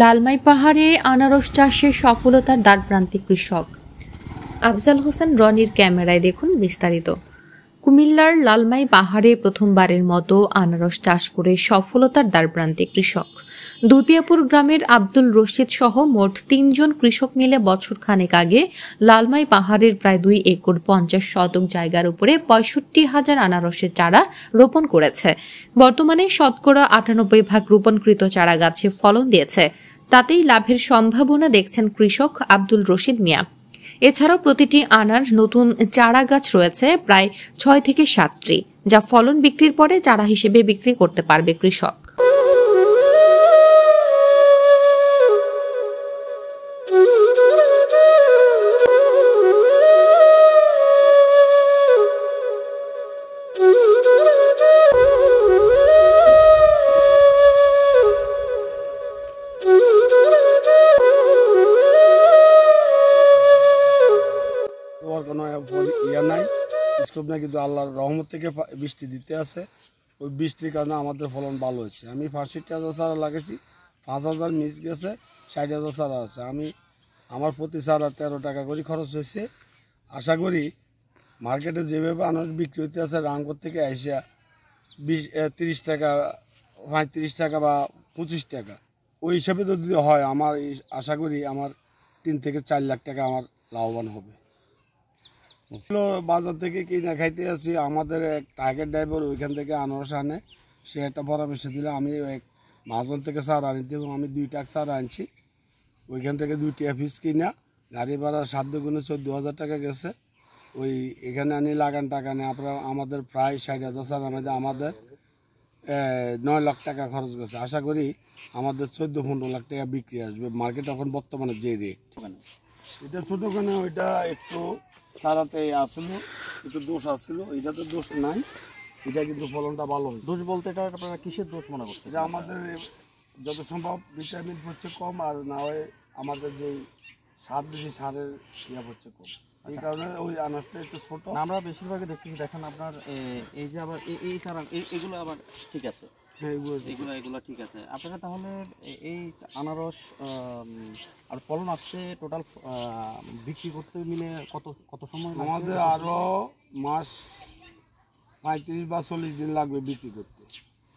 লালমাই পাহাড়ে আনারস চাষে সফলতার দ্বারপ্রান্তে কৃষক। আফজাল হোসেন রনির ক্যামেরায় দেখুন বিস্তারিত। কুমিল্লার লালমাই পাহাড়ে প্রথমবারের মতো আনারস চাষ করে সফলতার দ্বারপ্রান্তে কৃষক। দুতিয়াপুর গ্রামের আব্দুল রশিদ সহ মোট ৩ জন কৃষক মিলে বছর খানেক আগে লালমাই পাহাড়ের প্রায় 2 একর 50 শতক জায়গার উপরে ৬৫,০০০ আনারসের চারা রোপণ করেছে। বর্তমানে শতকরা ৯৮ রোপণকৃত চারা গাছে ফলন দিয়েছে। তাতেই লাভের সম্ভাবনা দেখছেন কৃষক আব্দুল রশিদ মিয়া। এছাড়াও প্রতিটি আনার নতুন চারা গাছ রয়েছে প্রায় ৬ থেকে ৭টি, যা ফলন বিক্রির পরে চারা হিসেবে বিক্রি করতে পারবে কৃষক। কোনো ইয়া নাই, স্কোপ নাই, কিন্তু আল্লাহর রহমত থেকে বৃষ্টি দিতে আছে। ওই বৃষ্টির কারণে আমাদের ফলন ভালো হয়েছে। আমি ৬৫,০০০ চারা লাগিয়েছি, ৫,০০০ মিস গেছে, ৬০,০০০ চারা আছে। আমার প্রতি চারা ১৩ টাকা করে খরচ হয়েছে। আশা করি মার্কেটে যেভাবে আনারস বিক্রি হইতে আছে রামগড় থেকে আইসা ৩০ টাকা, ৩৫ টাকা বা ২৫ টাকা, ওই হিসাবে যদি হয় আমার আশা করি আমার ৩ থেকে ৪ লাখ টাকা আমার লাভবান হবে। বাজার থেকে কিনে খাইতে আসি, আমাদের এক টার্গেট ড্রাইভার ওইখান থেকে আনারস আনে, সে একটা পরামর্শ দিলে আমি এক মাজন থেকে সার আনিতে, এবং আমি ২ টাকা সার আনছি। ওইখান থেকে ২টি পিস কিনা গাড়ি ভাড়া ৭ গুণে ১৪,০০০ টাকা গেছে। ওই এখানে আনি লাগান টাকা নেই, আমাদের প্রায় ৬০,০০০ সার আমাদের ৯ লাখ টাকা খরচ গেছে। আশা করি আমাদের ১৪-১৫ লাখ টাকা বিক্রি আসবে মার্কেট এখন বর্তমানে যে রেট। এটা ছোটোখানে ওইটা একটু চারাতে আসলো, একটু দোষ আসছিল, এটাতে দোষ নাই, এটা কিন্তু ফলনটা ভালো হয়েছে। দোষ বলতে এটা আপনারা কিসের দোষ মনে করছেন? এটা আমাদের যত সম্ভব ভিটামিন হচ্ছে কম, আর না হয় আমাদের যে সার দিচ্ছি সারের ইয়া হচ্ছে কম, এই কারণে ওই আনাজটা একটু ছোট। আমরা বেশিরভাগই দেখতেছি, দেখেন আপনার এই যে আবার এই চারা এগুলো আবার ঠিক আছে, এগুলো ঠিক আছে। আপনারা তাহলে এই আনারস আর ফলন আসতে টোটাল বিক্রি করতে মিলে কত সময়? আমাদের আরও মাস ৩৫ বা ৪০ দিন লাগবে বিক্রি করতে।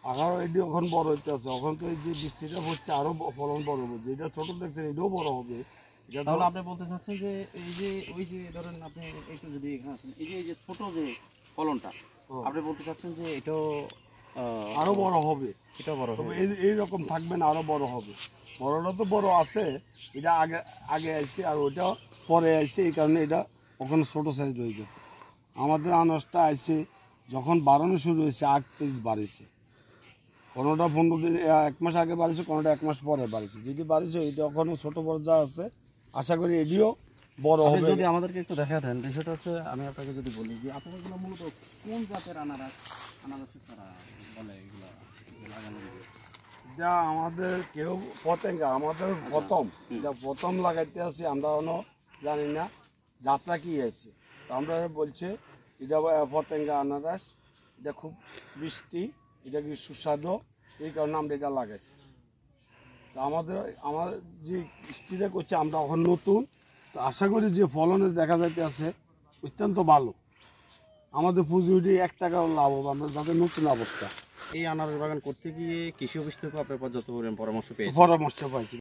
আরও এটি ওখানে বড় হইতে আছে, ওখান থেকে যে বৃষ্টিটা হচ্ছে আরও ফলন বড় হবে। যেটা ছোটো দেখছেন এটাও বড় হবে। তাহলে আপনি বলতে চাচ্ছেন যে এই যে ওই যে ধরেন আপনি একটু যদি এখানে আসেন, এই যে ছোটো যে ফলনটা আপনি বলতে চাচ্ছেন যে এটাও আরও বড় হবে, এটাও বড় হবে, এইরকম থাকবে না, আরও বড় হবে। বড়টা তো বড় আছে, এটা আগে আসছে আর ওইটা পরে আসছে, এই কারণে এটা ওখানে ছোটো সাইজ রয়ে গেছে। আমাদের আনাজটা আসছে যখন বাড়ানো শুরু হয়েছে ৮ পিস বাড়িয়েছে, কোনোটা ১৫ দিন ১ মাস আগে বাড়িয়েছে, কোনোটা ১ মাস পরে বাড়িয়েছে। যেটি বাড়িয়েছে এটা ওখানে ছোটো বড় যা আছে, আশা করি এটিও বড় হবে। যদি আমাদেরকে একটু দেখা দেন, বিষয়টা হচ্ছে আমি আপনাকে যদি বলি যে আপনারা মূলত কোন জাতের আনারসের চারা বলে এগুলো লাগানো? যা আমাদের কেউ পতেঙ্গা, আমাদের প্রথম লাগাইতে আসি, আমরা কোনো জানি না যাত্রা কি আছে, তো আমরা বলছে এটা পতেঙ্গা আনারস, এটা খুব মিষ্টি, এটা কি সুস্বাদু, এই কারণে আমরা এটা লাগাইছি। তো আমার যে স্ত্রীরা করছে আমরা এখন নতুন, তো আশা করি যে ফলনে দেখা যাইতে আছে অত্যন্ত ভালো, আমাদের পুঁজি ১ টাকাও লাভ হবে আমরা যাদের নতুন অবস্থা। এই আনারস বাগান করতে গিয়ে কৃষি অফিস থেকে আপনার পর্যাপ্ত পরামর্শ পাইছি?